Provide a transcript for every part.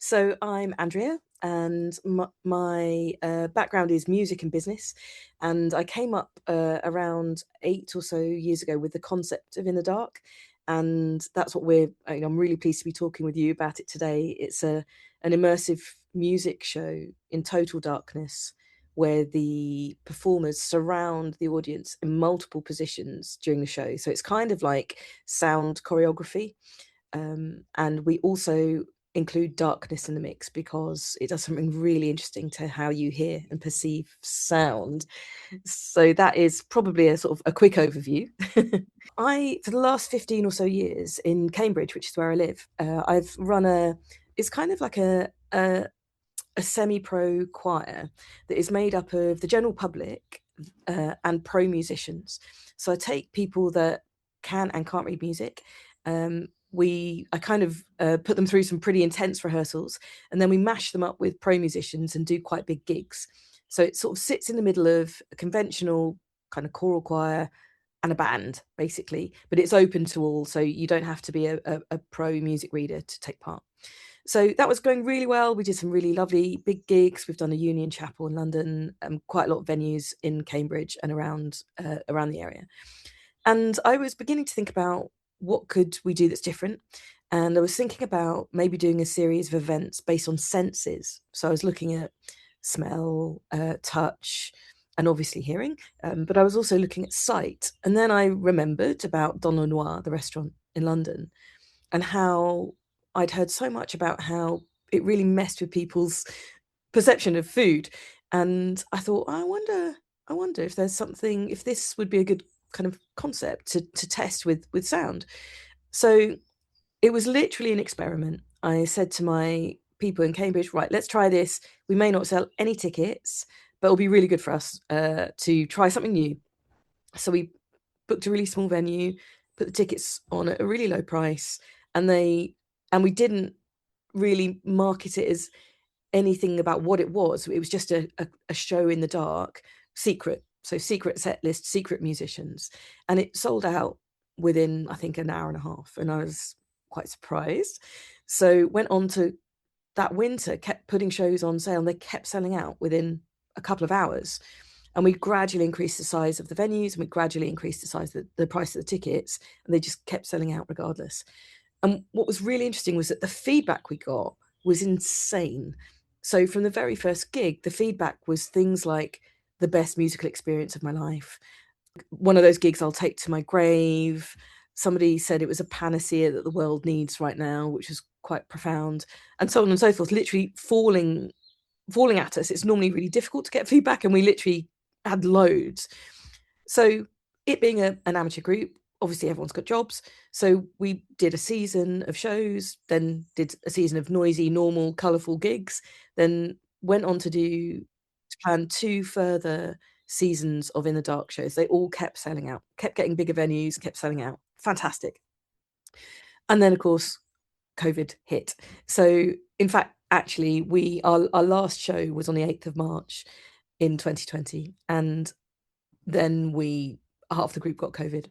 So I'm Andrea, and my background is music and business. And I came up around 8 or so years ago with the concept of In the Dark. And that's what I'm really pleased to be talking with you about it today. It's an immersive music show in total darkness where the performers surround the audience in multiple positions during the show. So it's kind of like sound choreography. And we also include darkness in the mix because it does something really interesting to how you hear and perceive sound. So that is probably a sort of a quick overview. For the last 15 or so years in Cambridge, which is where I live, I've run it's kind of like a semi-pro choir that is made up of the general public and pro musicians. So I take people that can and can't read music. I kind of put them through some pretty intense rehearsals, and then we mash them up with pro musicians and do quite big gigs. So it sort of sits in the middle of a conventional kind of choral choir and a band, basically, but it's open to all, so you don't have to be a pro music reader to take part. So that was going really well. We did some really lovely big gigs. We've done a Union Chapel in London, quite a lot of venues in Cambridge and around the area. And I was beginning to think about what could we do that's different. And I was thinking about maybe doing a series of events based on senses. So I was looking at smell, touch, and obviously hearing, but I was also looking at sight. And then I remembered about Don Le Noir, the restaurant in London, and how I'd heard so much about how it really messed with people's perception of food. And I thought, I wonder if there's something, if this would be a good kind of concept to test with sound. So it was literally an experiment. I said to my people in Cambridge, right, let's try this. We may not sell any tickets, but it'll be really good for us to try something new. So we booked a really small venue, put the tickets on at a really low price, and we didn't really market it as anything about what it was. It was just a show in the dark, secret. So secret set list, secret musicians. And it sold out within, I think, an hour and a half. And I was quite surprised. So went on to that winter, kept putting shows on sale, and they kept selling out within a couple of hours. And we gradually increased the size of the venues, and we gradually increased the size of the price of the tickets, and they just kept selling out regardless. And what was really interesting was that the feedback we got was insane. So from the very first gig, the feedback was things like the best musical experience of my life. One of those gigs I'll take to my grave. Somebody said it was a panacea that the world needs right now, which was quite profound, and so on and so forth, literally falling at us. It's normally really difficult to get feedback, and we literally had loads. So it being an amateur group, obviously everyone's got jobs. So we did a season of shows, then did a season of noisy, normal, colourful gigs, then went on to plan 2 further seasons of In the Dark shows. They all kept selling out, kept getting bigger venues, kept selling out. Fantastic. And then, of course, COVID hit. So, in fact, actually, our last show was on the 8th of March in 2020, and then half the group got COVID.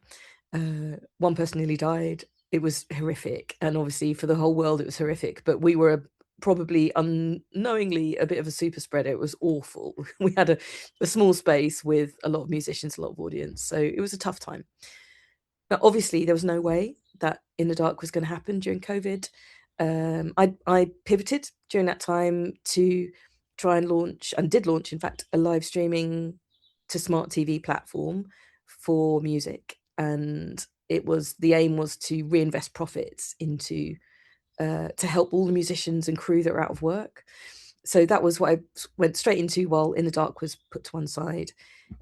One person nearly died. It was horrific, and obviously for the whole world it was horrific, but we were probably unknowingly a bit of a super spreader. It was awful. We had a small space with a lot of musicians, a lot of audience, so it was a tough time. But obviously there was no way that In the Dark was going to happen during COVID. I pivoted during that time to try and launch, and did launch, in fact, a live streaming to smart TV platform for music. And the aim was to reinvest profits into to help all the musicians and crew that were out of work. So that was what I went straight into while In the Dark was put to one side.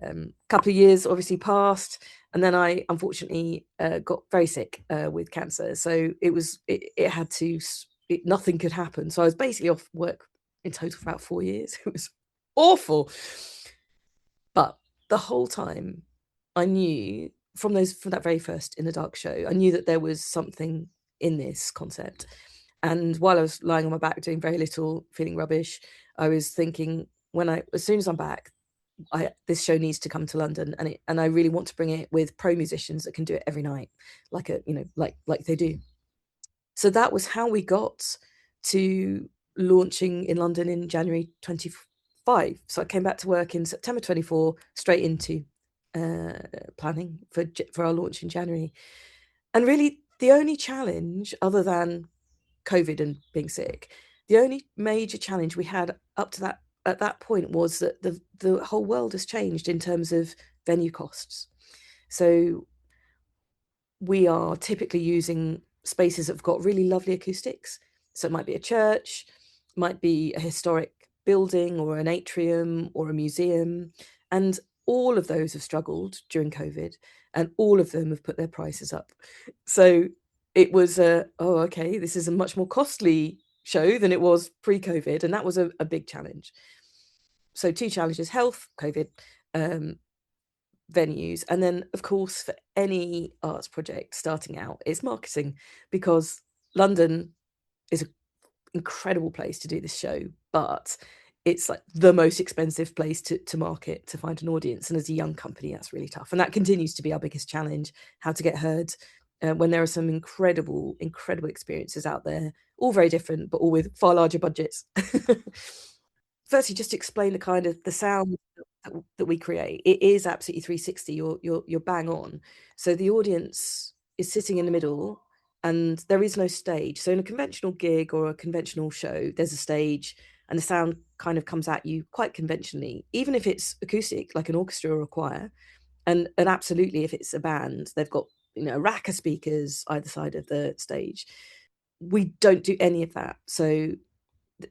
A couple of years obviously passed, and then I unfortunately got very sick with cancer. So it had to, nothing could happen. So I was basically off work in total for about 4 years. It was awful. But the whole time I knew from that very first In the Dark show, I knew that there was something in this concept. And while I was lying on my back doing very little, feeling rubbish, I was thinking, as soon as I'm back, this show needs to come to London, and I really want to bring it with pro musicians that can do it every night, like they do. So that was how we got to launching in London in January 25. So I came back to work in September 24, straight into planning for our launch in January. And really, the only challenge, other than COVID and being sick, the only major challenge we had up to that at that point was that the whole world has changed in terms of venue costs. So we are typically using spaces that have got really lovely acoustics. So it might be a church, might be a historic building or an atrium or a museum. And all of those have struggled during COVID, and all of them have put their prices up. So it was oh, okay, this is a much more costly show than it was pre-COVID. And that was a big challenge. So two challenges: health, COVID, venues, and then of course for any arts project starting out, it's marketing, because London is an incredible place to do this show, but it's like the most expensive place to market, to find an audience, and as a young company that's really tough, and that continues to be our biggest challenge, how to get heard when there are some incredible experiences out there, all very different but all with far larger budgets. Firstly, just to explain the kind of the sound that we create. It is absolutely 360. You're bang on. So the audience is sitting in the middle, and there is no stage. So in a conventional gig or a conventional show, there's a stage, and the sound kind of comes at you quite conventionally, even if it's acoustic, like an orchestra or a choir. And absolutely, if it's a band, they've got, you know, a rack of speakers either side of the stage. We don't do any of that. So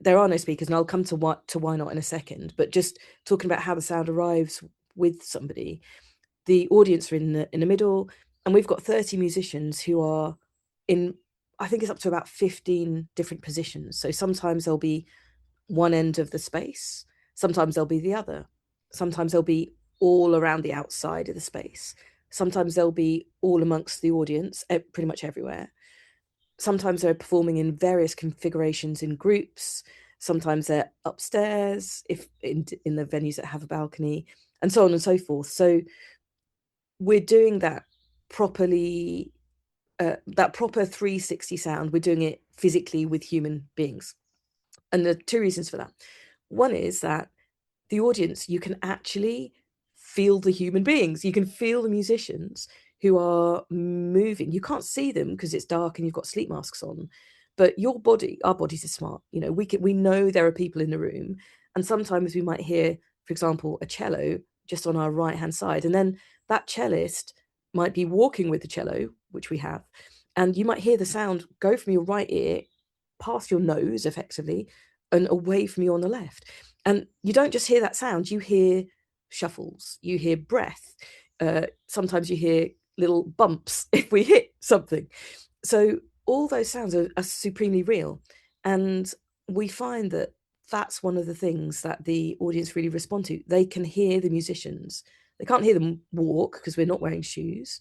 there are no speakers, and I'll come to why not in a second. But just talking about how the sound arrives with somebody, the audience are in the middle, and we've got 30 musicians who are in, I think it's up to about 15 different positions. So sometimes they'll be one end of the space, sometimes they'll be the other, sometimes they'll be all around the outside of the space, sometimes they'll be all amongst the audience, pretty much everywhere. Sometimes they're performing in various configurations in groups. Sometimes they're upstairs, if in the venues that have a balcony, and so on and so forth. So we're doing that properly, that proper 360 sound. We're doing it physically with human beings. And there are two reasons for that. One is that the audience, you can actually feel the human beings. You can feel the musicians who are moving. You can't see them because it's dark and you've got sleep masks on, but your body, our bodies are smart. You know, we know there are people in the room, and sometimes we might hear, for example, a cello just on our right hand side, and then that cellist might be walking with the cello, which we have, and you might hear the sound go from your right ear past your nose effectively and away from you on the left. And you don't just hear that sound, you hear shuffles, you hear breath, sometimes you hear little bumps if we hit something. So all those sounds are supremely real. And we find that that's one of the things that the audience really respond to. They can hear the musicians. They can't hear them walk because we're not wearing shoes,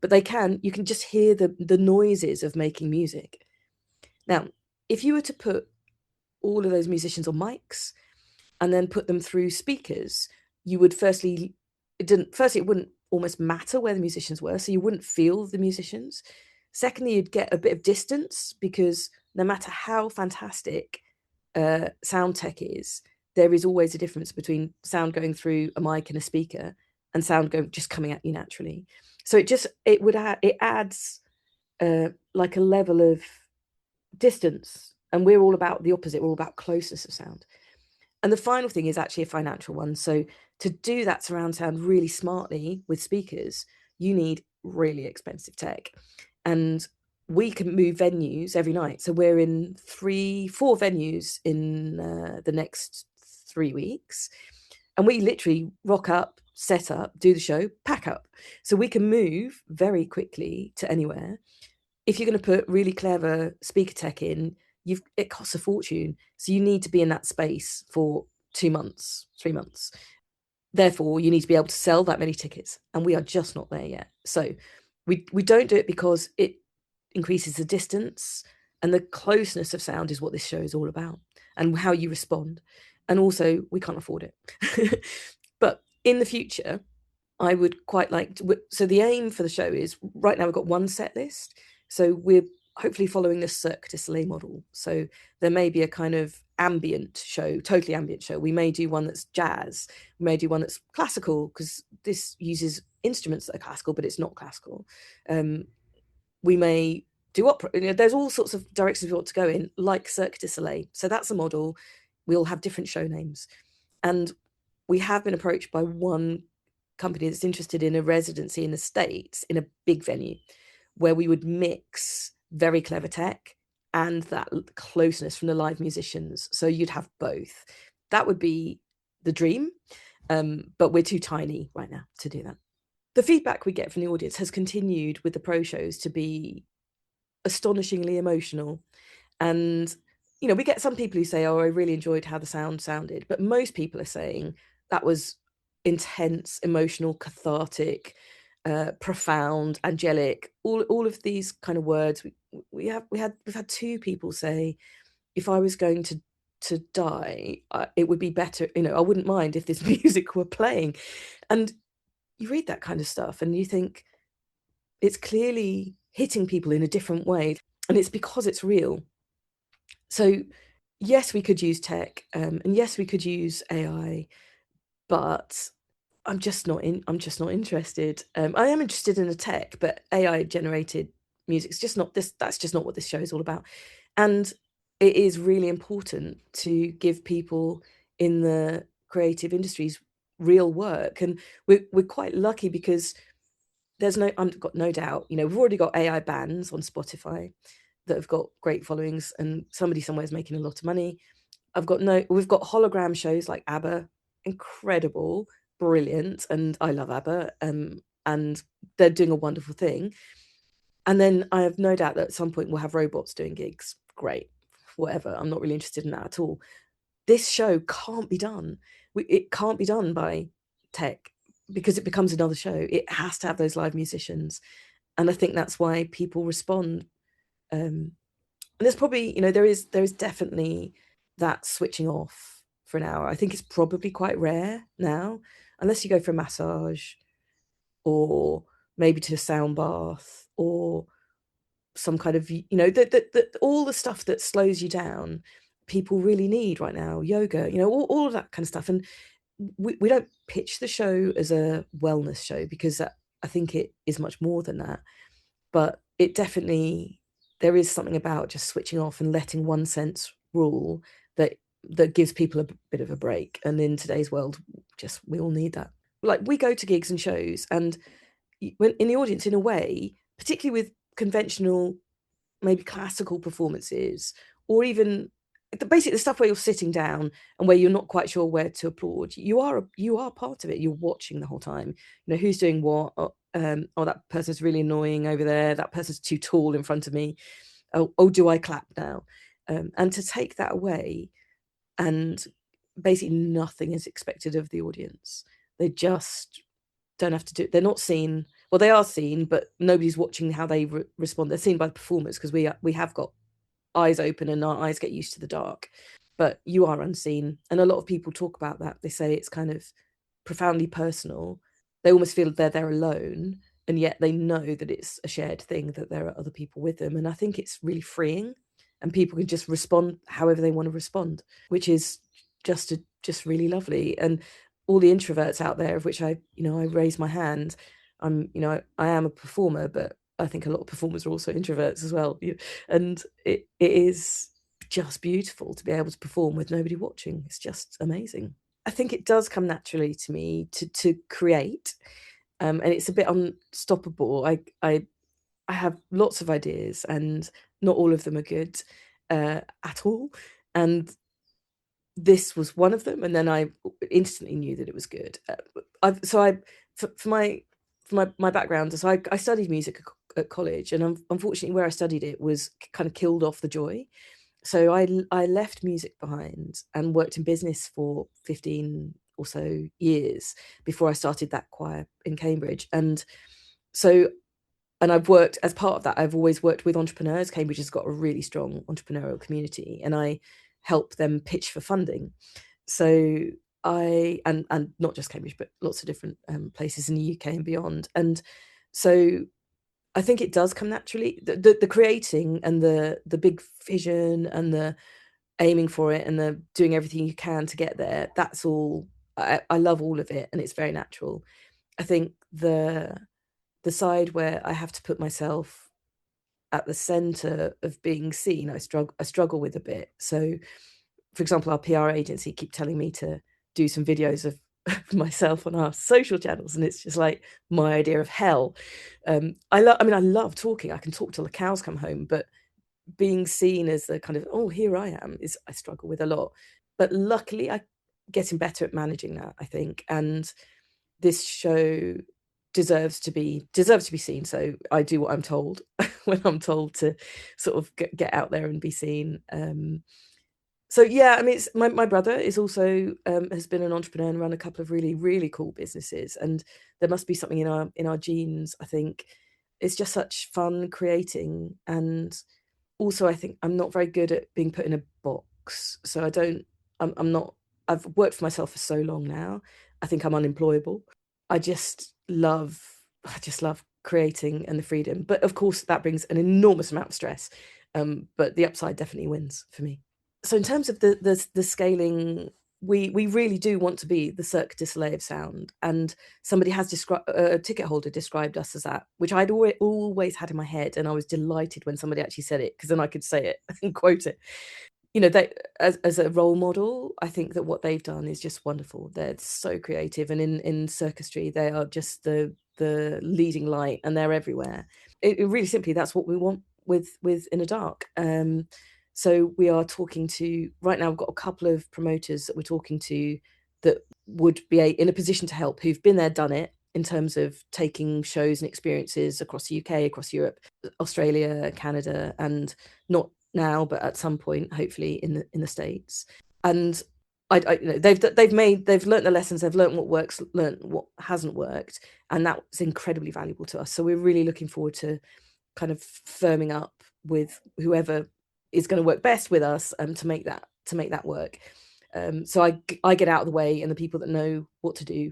but you can just hear the noises of making music. Now, if you were to put all of those musicians on mics and then put them through speakers, you would it wouldn't almost matter where the musicians were, so you wouldn't feel the musicians. Secondly, you'd get a bit of distance, because no matter how fantastic sound tech is, there is always a difference between sound going through a mic and a speaker and sound just coming at you naturally. So it adds like a level of distance, and we're all about the opposite. We're all about closeness of sound. And the final thing is actually a financial one. So to do that surround sound really smartly with speakers, you need really expensive tech. And we can move venues every night. So we're in 4 venues in the next 3 weeks. And we literally rock up, set up, do the show, pack up. So we can move very quickly to anywhere. If you're going to put really clever speaker tech in, it costs a fortune. So you need to be in that space for 2 months, 3 months. Therefore, you need to be able to sell that many tickets, and we are just not there yet. So we don't do it because it increases the distance, and the closeness of sound is what this show is all about, and how you respond. And also, we can't afford it. But in the future, I would quite like to. So the aim for the show is, right now we've got one set list. So we're hopefully following the Cirque du Soleil model. So there may be a kind of ambient show, totally ambient show. We may do one that's jazz. We may do one that's classical, because this uses instruments that are classical, but it's not classical. We may do opera. There's all sorts of directions we want to go in, like Cirque du Soleil. So that's a model. We'll have different show names. And we have been approached by one company that's interested in a residency in the States in a big venue, where we would mix very clever tech and that closeness from the live musicians. So you'd have both. That would be the dream, but we're too tiny right now to do that. The feedback we get from the audience has continued with the pro shows to be astonishingly emotional. And, we get some people who say, oh, I really enjoyed how the sound sounded. But most people are saying that was intense, emotional, cathartic, profound, angelic, all of these kind of words. We've had two people say, if I was going to die, it would be better, I wouldn't mind if this music were playing. And you read that kind of stuff and you think, it's clearly hitting people in a different way, and it's because it's real. So yes, we could use tech, and yes, we could use AI, but I'm just not interested. I am interested in the tech, but AI generated music is just not this. That's just not what this show is all about. And it is really important to give people in the creative industries real work, and we're quite lucky because I've got no doubt. We've already got AI bands on Spotify that have got great followings, and somebody somewhere is making a lot of money. We've got hologram shows like ABBA, incredible, brilliant, and I love ABBA, and they're doing a wonderful thing. And then I have no doubt that at some point we'll have robots doing gigs. Great, whatever. I'm not really interested in that at all. This show can't be done. It can't be done by tech, because it becomes another show. It has to have those live musicians, and I think that's why people respond. And there's probably, there is definitely that switching off for an hour. I think it's probably quite rare now, unless you go for a massage or maybe to a sound bath or some kind of, all the stuff that slows you down, people really need right now. Yoga, all of that kind of stuff. And we don't pitch the show as a wellness show, because I think it is much more than that. But it definitely, there is something about just switching off and letting one sense rule that gives people a bit of a break. And in today's world, just we all need that. Like, we go to gigs and shows, and when in the audience, in a way, particularly with conventional, maybe classical performances, or even basically the stuff where you're sitting down and where you're not quite sure where to applaud, you are part of it. You're watching the whole time. Who's doing what. Oh, that person's really annoying over there. That person's too tall in front of me. Oh, do I clap now? And to take that away, and basically nothing is expected of the audience. They just don't have to do it. They're not seen. Well, they are seen, but nobody's watching how they respond. They're seen by the performers, because we have got eyes open and our eyes get used to the dark. But you are unseen, and a lot of people talk about that. They say it's kind of profoundly personal. They almost feel they're there alone, and yet they know that it's a shared thing, that there are other people with them. And I think it's really freeing, and people can just respond however they want to respond, which is just really lovely. And all the introverts out there, of which I raise my hand. I am a performer, but I think a lot of performers are also introverts as well. And it is just beautiful to be able to perform with nobody watching. It's just amazing. I think it does come naturally to me to create, and it's a bit unstoppable. I have lots of ideas, and not all of them are good at all. And this was one of them, and then I instantly knew that it was good. For my background, so I studied music at college, and unfortunately where I studied it was kind of killed off the joy. So I left music behind and worked in business for 15 or so years before I started that choir in Cambridge. And so, and I've worked, as part of that, I've always worked with entrepreneurs. Cambridge has got a really strong entrepreneurial community, and I help them pitch for funding. So and not just Cambridge, but lots of different places in the UK and beyond. And so I think it does come naturally. The creating and the big vision and the aiming for it and the doing everything you can to get there, that's all. I love all of it, and it's very natural. I think the side where I have to put myself at the center of being seen, I struggle with a bit. So, for example, our PR agency keep telling me to do some videos of myself on our social channels, and it's just like my idea of hell. I love talking. I can talk till the cows come home, but being seen as the kind of, oh, here I am, is I struggle with a lot. But luckily I getting better at managing that, I think. And this show deserves to be seen. So I do what I'm told when I'm told to sort of get out there and be seen. So yeah, I mean, it's my brother is also has been an entrepreneur and run a couple of really, really cool businesses, and there must be something in our genes, I think. It's just such fun creating, and also I think I'm not very good at being put in a box. So I'm not I've worked for myself for so long now. I think I'm unemployable. I just love creating and the freedom. But of course that brings an enormous amount of stress. But the upside definitely wins for me. So in terms of the scaling, we really do want to be the Cirque du Soleil of sound, and somebody has described a ticket holder described us as that, which I'd always had in my head, and I was delighted when somebody actually said it because then I could say it and quote it. They as a role model, I think that what they've done is just wonderful. They're so creative, and in circusry, they are just the leading light, and they're everywhere. It really simply, that's what we want with In the Dark. So we are talking to right now. We've got a couple of promoters that we're talking to that would be in a position to help, who've been there, done it, in terms of taking shows and experiences across the UK, across Europe, Australia, Canada, and not now, but at some point, hopefully in the States. And they've learnt the lessons, they've learnt what works, learnt what hasn't worked, and that's incredibly valuable to us. So we're really looking forward to kind of firming up with whoever is going to work best with us, to make that work. So I get out of the way, and the people that know what to do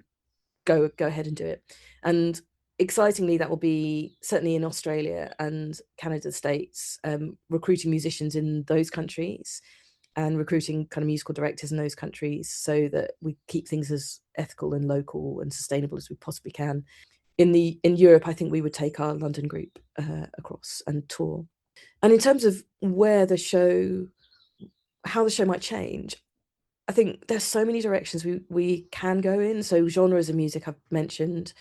go ahead and do it. And excitingly, that will be certainly in Australia and Canada, States, recruiting musicians in those countries and recruiting kind of musical directors in those countries, so that we keep things as ethical and local and sustainable as we possibly can. In Europe, I think we would take our London group across and tour. And in terms of how the show might change, I think there's so many directions we can go in. So genres of music I've mentioned,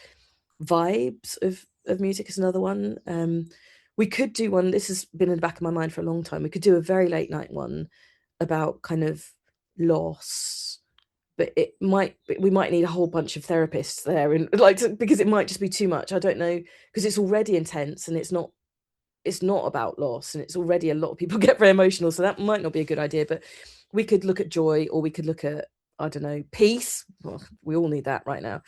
vibes of music is another one. We could do one. This has been in the back of my mind for a long time. We could do a very late night one about kind of loss, but we might need a whole bunch of therapists there, and because it might just be too much. I don't know, because it's already intense, and it's not about loss, and it's already a lot of people get very emotional, so that might not be a good idea. But we could look at joy, or we could look at, I don't know, peace. Well, we all need that right now.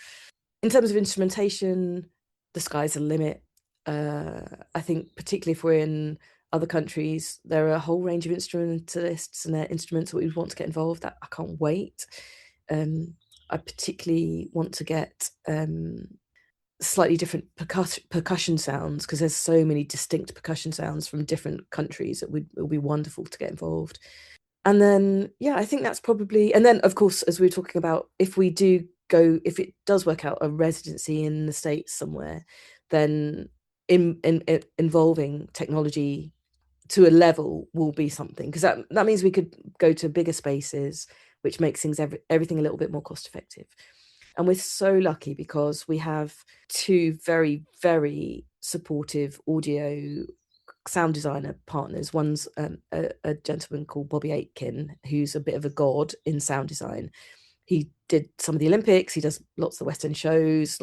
In terms of instrumentation, the sky's the limit. I think particularly if we're in other countries, there are a whole range of instrumentalists and their instruments that we want to get involved. That I can't wait. I particularly want to get slightly different percussion sounds, because there's so many distinct percussion sounds from different countries that it would be wonderful to get involved. And then, yeah, I think that's probably, and then of course, as we were talking about, if it does work out, a residency in the States somewhere, then involving technology to a level will be something, because that means we could go to bigger spaces, which makes everything a little bit more cost effective. And we're so lucky because we have two very, very supportive audio sound designer partners. One's a gentleman called Bobby Aitken, who's a bit of a god in sound design. He did some of the Olympics. He does lots of the West End shows,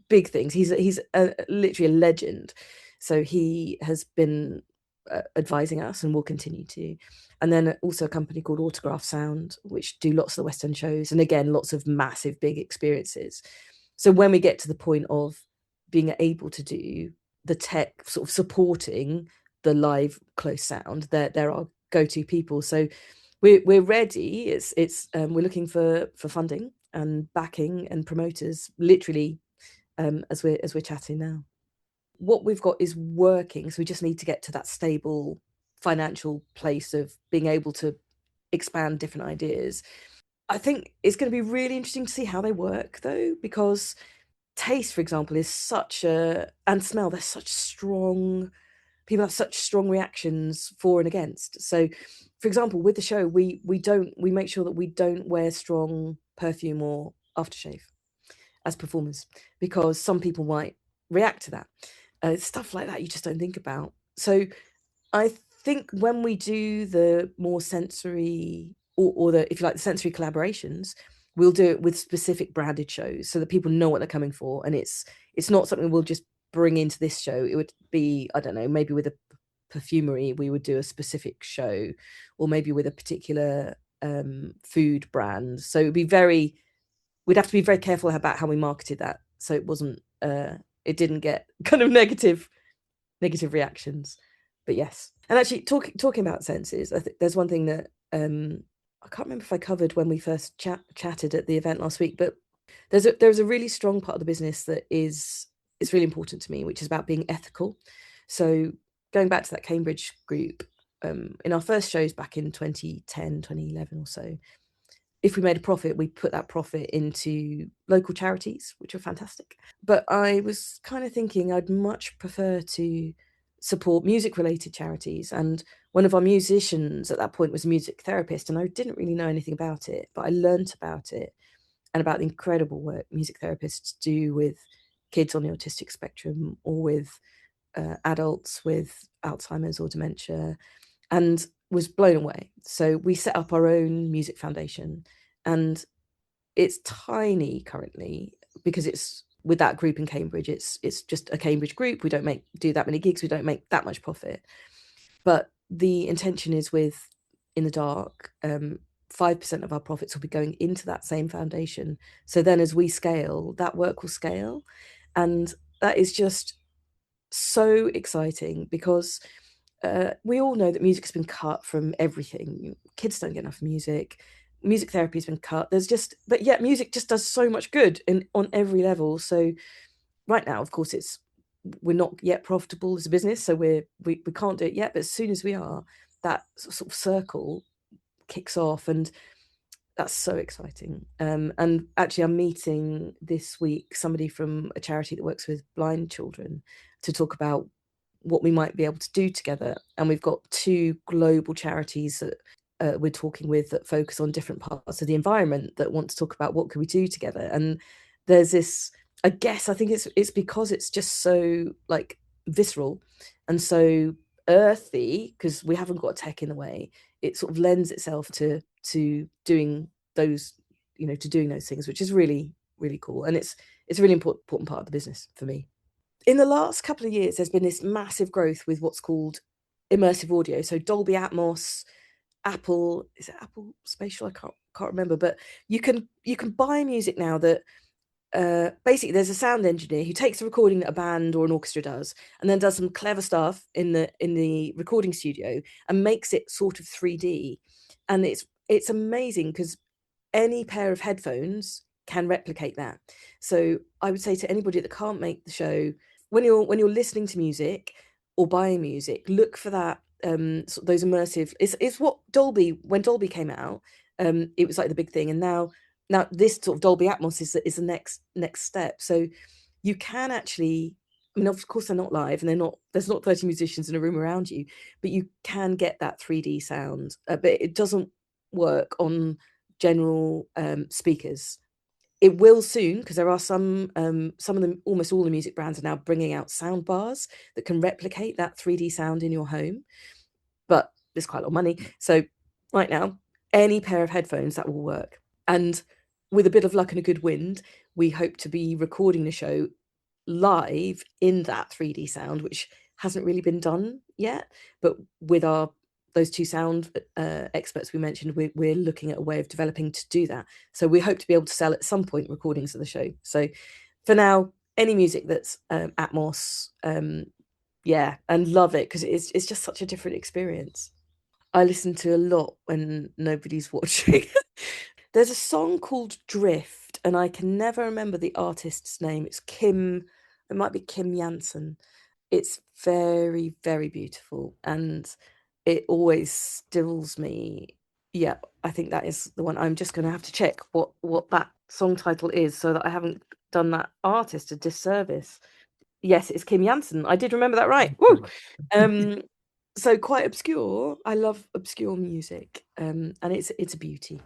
big things. He's literally a legend. So he has been advising us and will continue to. And then also a company called Autograph Sound, which do lots of the West End shows, and again, lots of massive, big experiences. So when we get to the point of being able to do the tech sort of supporting the live close sound, there are go-to people. So we're ready. We're looking for funding and backing and promoters, literally, as we're chatting now. what we've got is working, so we just need to get to that stable financial place of being able to expand different ideas. I think it's going to be really interesting to see how they work, though, because taste, for example, is such a, and smell, they're such strong, people have such strong reactions for and against. So, for example, with the show, we make sure that we don't wear strong perfume or aftershave as performers, because some people might react to that. Stuff like that you just don't think about. So I think when we do the more sensory, or the, if you like, the sensory collaborations, we'll do it with specific branded shows so that people know what they're coming for, and it's not something we'll just bring into this show. It would be, I don't know, maybe with a perfumery we would do a specific show, or maybe with a particular food brand. So it'd be very, we'd have to be very careful about how we marketed that, so it wasn't it didn't get kind of negative reactions. But yes, and actually talking about senses, I think there's one thing that I can't remember if I covered when we first chatted at the event last week, but there's a really strong part of the business that is really important to me, which is about being ethical. So going back to that Cambridge group, in our first shows back in 2010, 2011 or so, if we made a profit, we put that profit into local charities, which are fantastic. But I was kind of thinking I'd much prefer to support music related charities. And one of our musicians at that point was a music therapist, and I didn't really know anything about it, but I learnt about it and about the incredible work music therapists do with kids on the autistic spectrum, or with adults with Alzheimer's or dementia, and was blown away. So we set up our own music foundation, and it's tiny currently because it's with that group in Cambridge. It's just a Cambridge group. We don't do that many gigs. We don't make that much profit. But the intention is, with In the Dark, 5% of our profits will be going into that same foundation. So then as we scale, that work will scale. And that is just so exciting, because we all know that music has been cut from everything. Kids don't get enough music. Music therapy has been cut. But yet music just does so much good on every level. So right now, of course, we're not yet profitable as a business, so we can't do it yet. But as soon as we are, that sort of circle kicks off, and that's so exciting. And actually, I'm meeting this week somebody from a charity that works with blind children to talk about what we might be able to do together. And we've got two global charities that we're talking with that focus on different parts of the environment, that want to talk about what can we do together. And there's this, I guess, I think it's because it's just so like visceral and so earthy, because we haven't got tech in the way. It sort of lends itself to doing those, to doing those things, which is really, really cool. And it's a really important part of the business for me. In the last couple of years, there's been this massive growth with what's called immersive audio. So Dolby Atmos, is it Apple Spatial? I can't remember, but you can buy music now that basically there's a sound engineer who takes a recording that a band or an orchestra does, and then does some clever stuff in the recording studio and makes it sort of 3D. And it's amazing, because any pair of headphones can replicate that. So I would say to anybody that can't make the show, when you're listening to music or buying music, look for that those immersive. It's what Dolby, when Dolby came out, it was like the big thing, and now this sort of Dolby Atmos is the next step. So you can actually, I mean, of course they're not live, and there's not 30 musicians in a room around you, but you can get that 3D sound. But it doesn't work on general speakers. It will soon, because there are some of them, almost all the music brands are now bringing out sound bars that can replicate that 3D sound in your home, but there's quite a lot of money. So right now, any pair of headphones, that will work. And with a bit of luck and a good wind, we hope to be recording the show live in that 3D sound, which hasn't really been done yet. But with those two sound experts we mentioned, we're looking at a way of developing to do that. So we hope to be able to sell at some point recordings of the show. So for now, any music that's Atmos, yeah, and love it, because it's just such a different experience. I listen to a lot when nobody's watching. There's a song called Drift, and I can never remember the artist's name. It might be Kim Jansen. It's very, very beautiful, and it always stills me. Yeah, I think that is the one. I'm just gonna have to check what that song title is so that I haven't done that artist a disservice. Yes, it's Kim Jansen. I did remember that right. Woo! Um, so quite obscure. I love obscure music, and it's a beauty.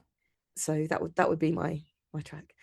So that would be my track.